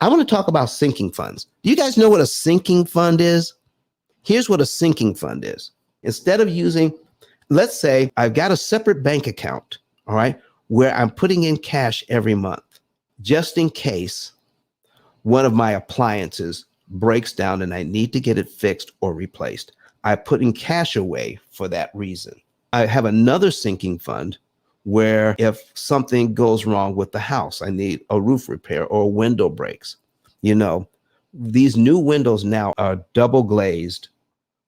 I want to talk about sinking funds. Do you guys know what a sinking fund is? Here's what a sinking fund is. Instead of using, let's say I've got a separate bank account, all right, where I'm putting in cash every month, just in case one of my appliances breaks down and I need to get it fixed or replaced. I put in cash away for that reason. I have another sinking fund where if something goes wrong with the house, I need a roof repair or a window breaks. You know, these new windows now are double glazed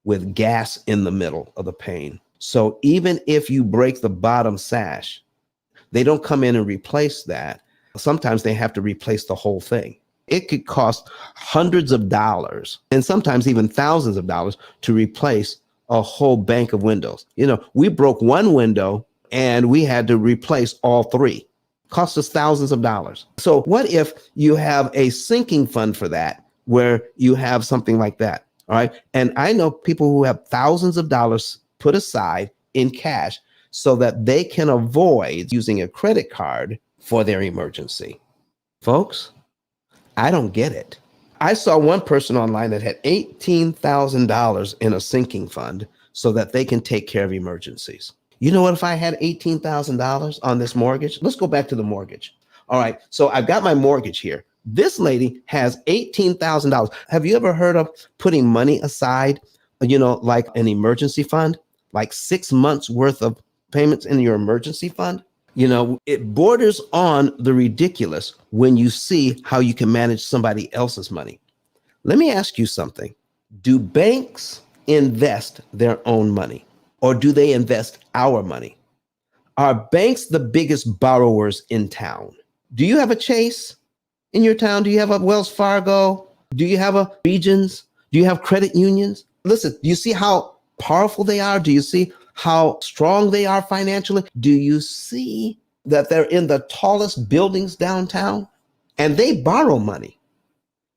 with gas in the middle of the pane. So even if you break the bottom sash, they don't come in and replace that. Sometimes they have to replace the whole thing. It could cost hundreds of dollars and sometimes even thousands of dollars to replace a whole bank of windows. You know, we broke one window and we had to replace all three. Cost us thousands of dollars. So what if you have a sinking fund for that, where you have something like that? All right. And I know people who have thousands of dollars put aside in cash so that they can avoid using a credit card for their emergency. Folks, I don't get it. I saw one person online that had $18,000 in a sinking fund so that they can take care of emergencies. You know what, if I had $18,000 on this mortgage, let's go back to the mortgage. All right, so I've got my mortgage here. This lady has $18,000. Have you ever heard of putting money aside, you know, like an emergency fund, like 6 months worth of payments in your emergency fund? You know, it borders on the ridiculous when you see how you can manage somebody else's money. Let me ask you something. Do banks invest their own money, or do they invest our money? Are banks the biggest borrowers in town? Do you have a Chase in your town? Do you have a Wells Fargo? Do you have a Regions? Do you have credit unions? Listen, do you see how powerful they are? Do you see how strong they are financially? Do you see that they're in the tallest buildings downtown? And they borrow money.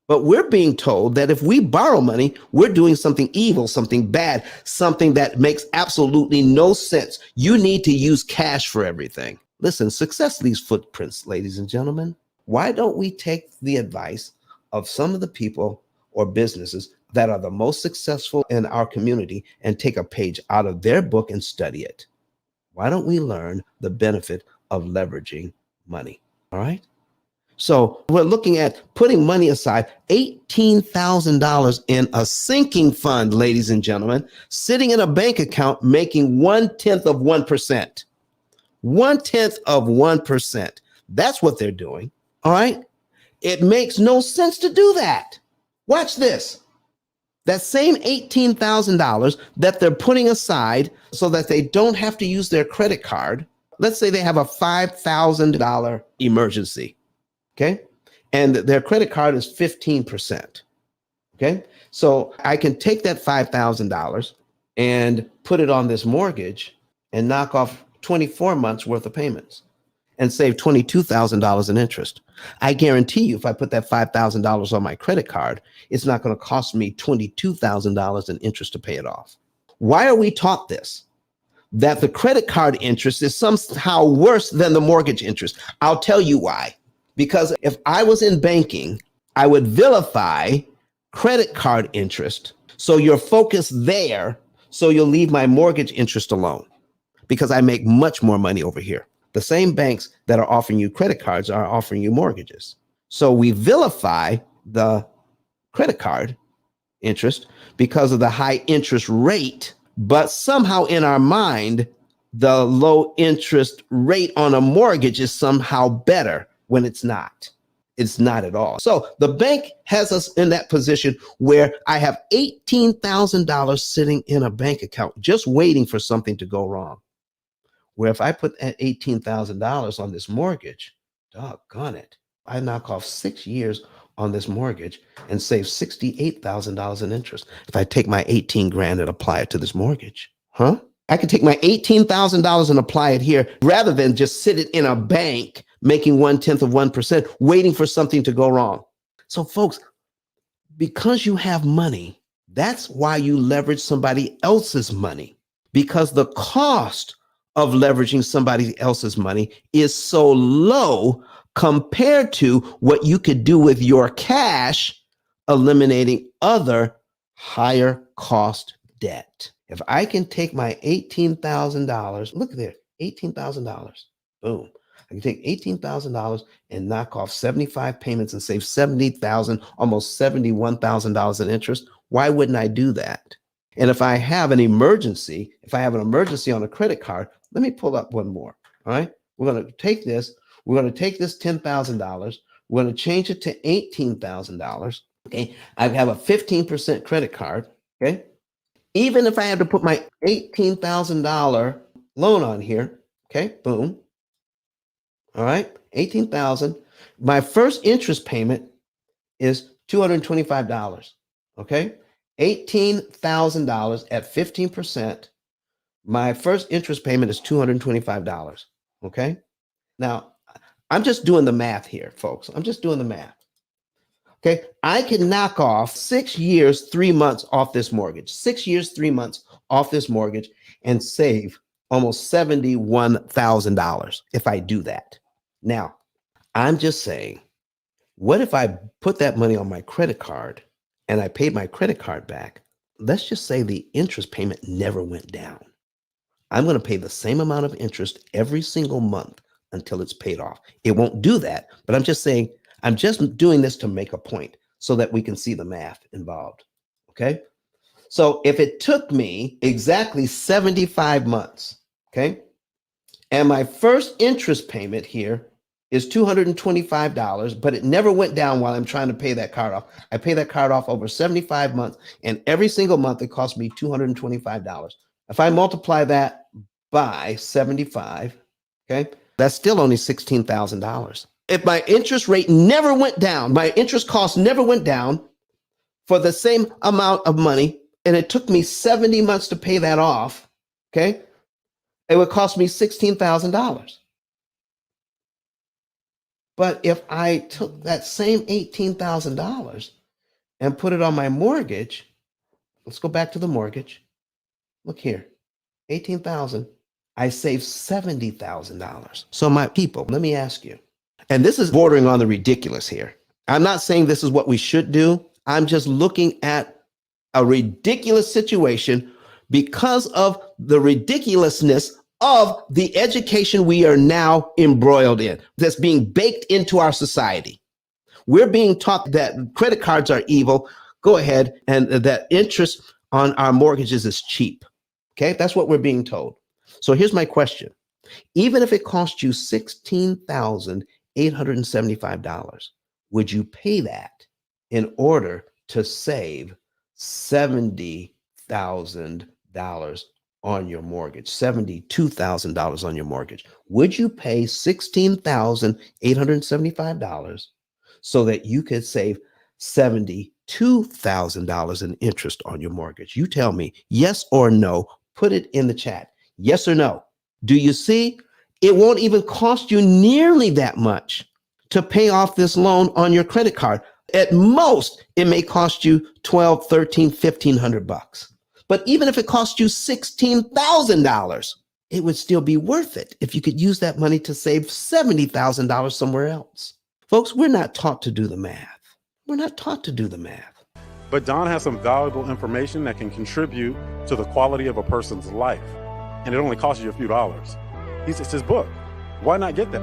But we're being told that if we borrow money, we're doing something evil, something bad, something that makes absolutely no sense. You need to use cash for everything. Listen, success leaves footprints, ladies and gentlemen. Why don't we take the advice of some of the people or businesses that are the most successful in our community and take a page out of their book and study it? Why don't we learn the benefit of leveraging money? All right. So we're looking at putting money aside, $18,000 in a sinking fund, ladies and gentlemen, sitting in a bank account, making 1/10 of 1%. 1/10 of 1%. That's what they're doing. All right. It makes no sense to do that. Watch this. That same $18,000 that they're putting aside so that they don't have to use their credit card. Let's say they have a $5,000 emergency. Okay. And their credit card is 15%. Okay. So I can take that $5,000 and put it on this mortgage and knock off 24 months worth of payments and save $22,000 in interest. I guarantee you, if I put that $5,000 on my credit card, it's not going to cost me $22,000 in interest to pay it off. Why are we taught this? That the credit card interest is somehow worse than the mortgage interest. I'll tell you why. Because if I was in banking, I would vilify credit card interest. So you're focused there, so you'll leave my mortgage interest alone, because I make much more money over here. The same banks that are offering you credit cards are offering you mortgages. So we vilify the credit card interest because of the high interest rate, but somehow in our mind, the low interest rate on a mortgage is somehow better when it's not. It's not at all. So the bank has us in that position where I have $18,000 sitting in a bank account just waiting for something to go wrong. Where if I put that $18,000 on this mortgage, doggone it, I knock off 6 years on this mortgage and save $68,000 in interest. If I take my 18 grand and apply it to this mortgage, I could take my $18,000 and apply it here rather than just sit it in a bank making 1/10 of 1%, waiting for something to go wrong. So folks, because you have money, that's why you leverage somebody else's money, because the cost of leveraging somebody else's money is so low compared to what you could do with your cash, eliminating other higher cost debt. If I can take my $18,000, look there, $18,000, boom. I can take $18,000 and knock off 75 payments and save $70,000, almost $71,000 in interest. Why wouldn't I do that? And if I have an emergency, on a credit card, let me pull up one more. All right. We're going to take this $10,000. We're going to change it to $18,000. Okay. I have a 15% credit card. Okay. Even if I had to put my $18,000 loan on here. Okay. Boom. All right. 18,000. My first interest payment is $225. Okay. $18,000 at 15%. My first interest payment is $225. Okay. Now, I'm just doing the math here, folks. I'm just doing the math. Okay. I can knock off 6 years, 3 months off this mortgage, 6 years, 3 months off this mortgage and save almost $71,000 if I do that. Now, I'm just saying, what if I put that money on my credit card and I paid my credit card back? Let's just say the interest payment never went down. I'm going to pay the same amount of interest every single month until it's paid off. It won't do that, but I'm just saying, I'm just doing this to make a point so that we can see the math involved. Okay. So if it took me exactly 75 months, okay, and my first interest payment here is $225, but it never went down while I'm trying to pay that card off. I pay that card off over 75 months, and every single month it costs me $225. If I multiply that by 75, okay, that's still only $16,000. If my interest rate never went down, my interest cost never went down for the same amount of money, and it took me 70 months to pay that off, okay, it would cost me $16,000. But if I took that same $18,000 and put it on my mortgage, let's go back to the mortgage. Look here, 18,000. I saved $70,000. So my people, let me ask you, and this is bordering on the ridiculous here. I'm not saying this is what we should do. I'm just looking at a ridiculous situation because of the ridiculousness of the education we are now embroiled in, that's being baked into our society. We're being taught that credit cards are evil. Go ahead, and that interest on our mortgages is cheap. Okay, that's what we're being told. So here's my question. Even if it cost you $16,875, would you pay that in order to save $70,000 on your mortgage, $72,000 on your mortgage? Would you pay $16,875 so that you could save $72,000 in interest on your mortgage? You tell me, yes or no. Put it in the chat. Yes or no. Do you see? It won't even cost you nearly that much to pay off this loan on your credit card. At most, it may cost you $1,200, $1,300, $1,500. But even if it cost you $16,000, it would still be worth it if you could use that money to save $70,000 somewhere else. Folks, we're not taught to do the math. We're not taught to do the math. But Don has some valuable information that can contribute to the quality of a person's life. And it only costs you a few dollars. It's his book. Why not get that?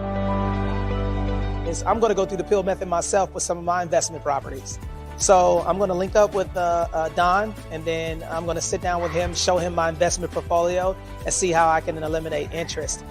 I'm going to go through the P.I.L.L method myself with some of my investment properties. So I'm going to link up with Don, and then I'm going to sit down with him, show him my investment portfolio, and see how I can eliminate interest.